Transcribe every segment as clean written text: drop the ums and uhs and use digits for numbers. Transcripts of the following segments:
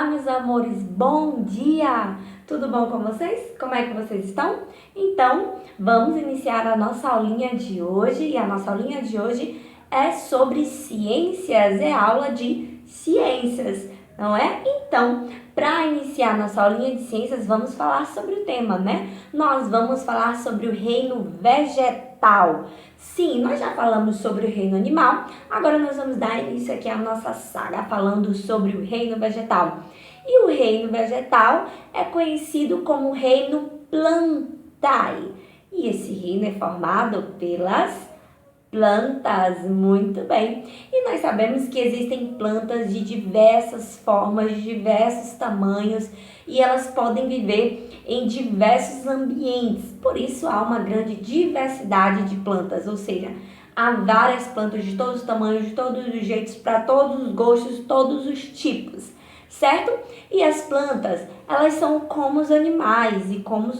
meus amores, bom dia! Tudo bom com vocês? Como é que vocês estão? Então, vamos iniciar a nossa aulinha de hoje, e a nossa aulinha de hoje é sobre ciências, é aula de ciências, não é? Então, para iniciar nossa aulinha de ciências, vamos falar sobre o tema, né? Nós vamos falar sobre o reino vegetal. Sim, nós já falamos sobre o reino animal, agora nós vamos dar início aqui à nossa saga falando sobre o reino vegetal. E o reino vegetal é conhecido como reino Plantae. E esse reino é formado pelas plantas, muito bem. E nós sabemos que existem plantas de diversas formas, de diversos tamanhos, e elas podem viver em diversos ambientes. Por isso há uma grande diversidade de plantas, ou seja, há várias plantas de todos os tamanhos, de todos os jeitos, para todos os gostos, todos os tipos, certo? E as plantas, elas são como os animais e como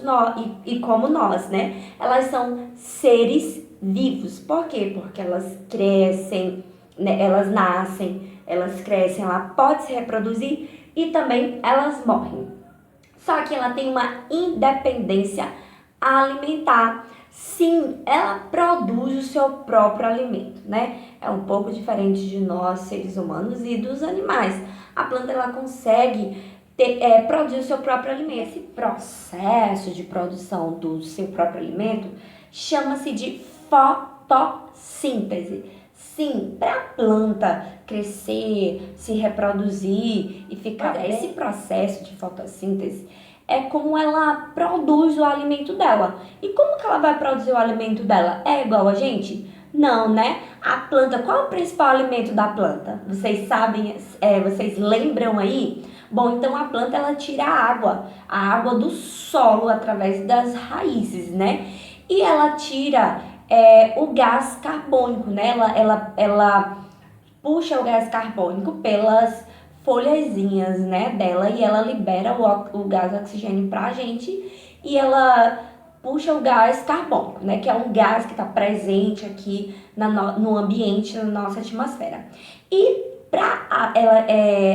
nós, né? Elas são seres vivos. Por quê? Porque elas crescem, né? Elas nascem, elas crescem, ela pode se reproduzir e também elas morrem. Só que ela tem uma independência alimentar. Sim, ela produz o seu próprio alimento, né? É um pouco diferente de nós, seres humanos, e dos animais. A planta, ela consegue produzir o seu próprio alimento. Esse processo de produção do seu próprio alimento chama-se de fotossíntese. Sim, para a planta crescer, se reproduzir e ficar bem, esse processo de fotossíntese é como ela produz o alimento dela. E como que ela vai produzir o alimento dela? É igual a gente? Não, né? A planta, qual é o principal alimento da planta? Vocês sabem, vocês lembram aí? Bom, então a planta, ela tira a água do solo através das raízes, né? E ela tira o gás carbônico, né? Ela puxa o gás carbônico pelas folhazinhas, né, dela, e ela libera o gás oxigênio pra gente, e ela puxa o gás carbônico, né, que é um gás que está presente aqui no ambiente, na nossa atmosfera. E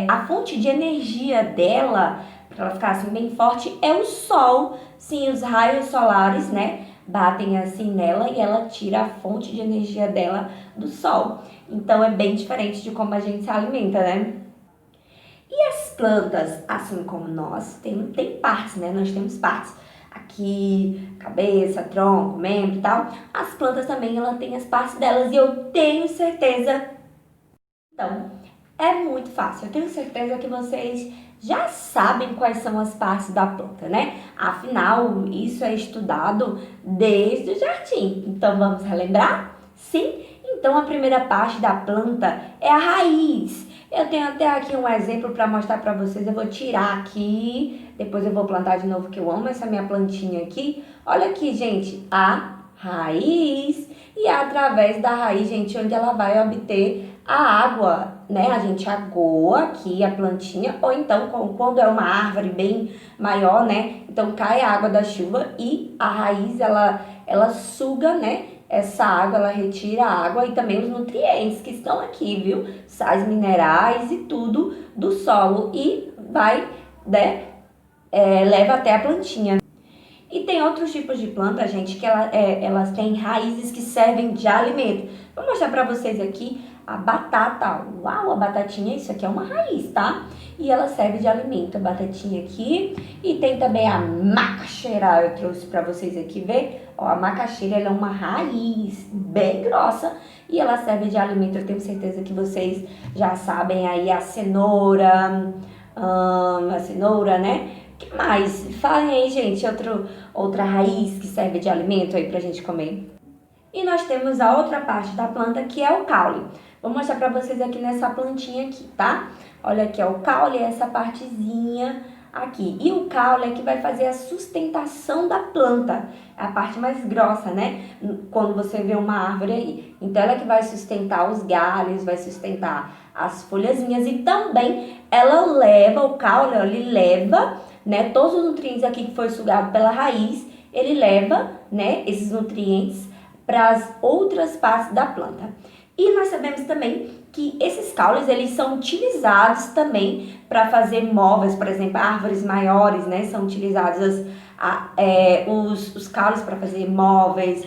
a fonte de energia dela, para ela ficar assim bem forte, é o sol. Sim, os raios solares, né, batem assim nela e ela tira a fonte de energia dela do sol. Então é bem diferente de como a gente se alimenta, né? E as plantas, assim como nós, tem partes, né? Nós temos partes aqui, cabeça, tronco, membro e tal. As plantas também, ela tem as partes delas, e eu tenho certeza. Então, é muito fácil. Eu tenho certeza que vocês já sabem quais são as partes da planta, né? Afinal, isso é estudado desde o jardim. Então, vamos relembrar? Sim? Então, a primeira parte da planta é a raiz. Eu tenho até aqui um exemplo para mostrar para vocês. Eu vou tirar aqui, depois eu vou plantar de novo, que eu amo essa minha plantinha aqui. Olha aqui, gente, a raiz. E é através da raiz, gente, onde ela vai obter a água, né? A gente agoa aqui a plantinha, ou então quando é uma árvore bem maior, né? Então cai a água da chuva e a raiz, ela suga, né? Essa água, ela retira a água e também os nutrientes que estão aqui, viu? Sais minerais e tudo do solo, e vai, né? Leva até a plantinha. E tem outros tipos de planta, gente, que elas têm raízes que servem de alimento. Vou mostrar pra vocês aqui a batata. Uau, a batatinha, isso aqui é uma raiz, tá? E ela serve de alimento, a batatinha aqui. E tem também a macaxeira, eu trouxe pra vocês aqui ver. Ó, a macaxeira, ela é uma raiz bem grossa e ela serve de alimento. Eu tenho certeza que vocês já sabem aí a cenoura, né? Que mais? Falem aí, gente, outra raiz que serve de alimento aí pra gente comer. E nós temos a outra parte da planta, que é o caule. Vou mostrar pra vocês aqui nessa plantinha aqui, tá? Olha aqui, ó, o caule é essa partezinha aqui. E o caule é que vai fazer a sustentação da planta. É a parte mais grossa, né? Quando você vê uma árvore aí. Então, ela que vai sustentar os galhos, vai sustentar as folhazinhas. E também ela leva, o caule, ó, ele leva, né, todos os nutrientes aqui que foi sugado pela raiz, ele leva, né, esses nutrientes para as outras partes da planta. E nós sabemos também que esses caules, eles são utilizados também para fazer móveis, por exemplo, árvores maiores, né? São utilizados os caules para fazer móveis,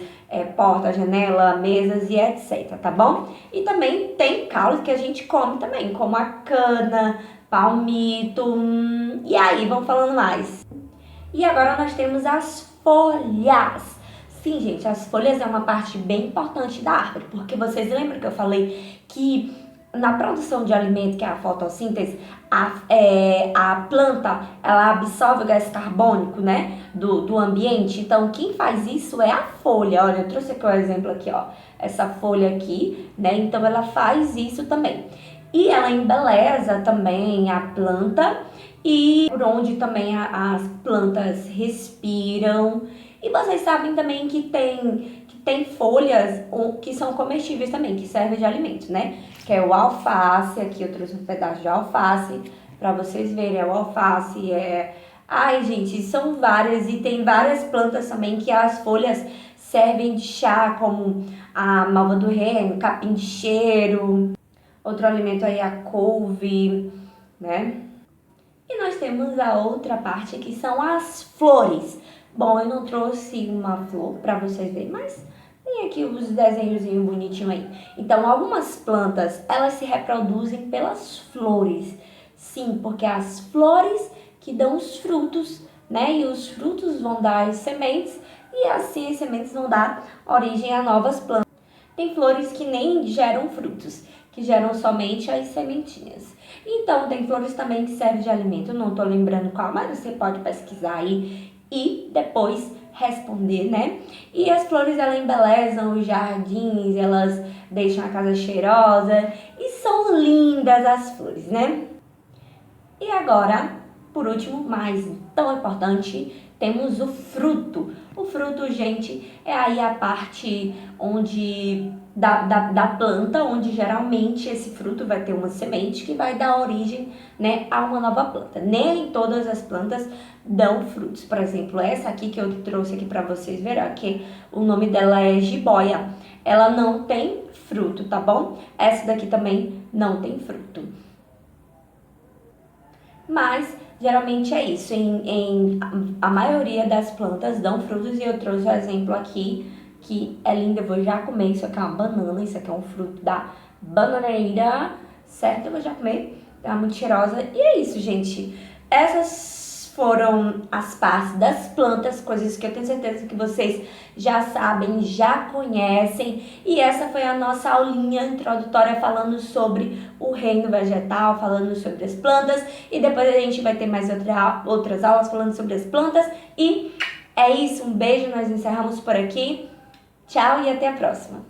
porta, janela, mesas e etc, tá bom? E também tem caules que a gente come também, como a cana, palmito, e aí, vamos falando mais. E agora nós temos as folhas. Sim, gente, as folhas é uma parte bem importante da árvore, porque vocês lembram que eu falei que na produção de alimento, que é a fotossíntese, a planta, ela absorve o gás carbônico, né, do ambiente. Então, quem faz isso é a folha. Olha, eu trouxe aqui o exemplo aqui, ó, essa folha aqui, né, então ela faz isso também. E ela embeleza também a planta e por onde também as plantas respiram. E vocês sabem também que tem folhas que são comestíveis também, que servem de alimento, né? Que é o alface, aqui eu trouxe um pedaço de alface para vocês verem, o alface Ai, gente, são várias e tem várias plantas também que as folhas servem de chá, como a malva do reino, capim de cheiro, outro alimento aí a couve, né? E nós temos a outra parte que são as flores. Bom, eu não trouxe uma flor para vocês verem, mas tem aqui os desenhozinhos bonitinhos aí. Então, algumas plantas, elas se reproduzem pelas flores. Sim, porque é as flores que dão os frutos, né? E os frutos vão dar as sementes e assim as sementes vão dar origem a novas plantas. Tem flores que nem geram frutos, que geram somente as sementinhas. Então, tem flores também que servem de alimento. Eu não tô lembrando qual, mas você pode pesquisar aí e depois responder, né? E as flores, elas embelezam os jardins, elas deixam a casa cheirosa e são lindas as flores, né? E agora, por último, mas tão importante, temos o fruto. O fruto, gente, é aí a parte onde da planta, onde geralmente esse fruto vai ter uma semente que vai dar origem, né, a uma nova planta. Nem todas as plantas dão frutos. Por exemplo, essa aqui que eu trouxe aqui para vocês verem, que o nome dela é jiboia. Ela não tem fruto, tá bom? Essa daqui também não tem fruto. Mas geralmente é isso, a maioria das plantas dão frutos e eu trouxe um exemplo aqui que é lindo, eu vou já comer. Isso aqui é uma banana, isso aqui é um fruto da bananeira, certo? Eu vou já comer, tá muito cheirosa. E é isso, gente, essas foram as partes das plantas, coisas que eu tenho certeza que vocês já sabem, já conhecem. E essa foi a nossa aulinha introdutória falando sobre o reino vegetal, falando sobre as plantas. E depois a gente vai ter mais outras aulas falando sobre as plantas. E é isso, um beijo, nós encerramos por aqui. Tchau e até a próxima.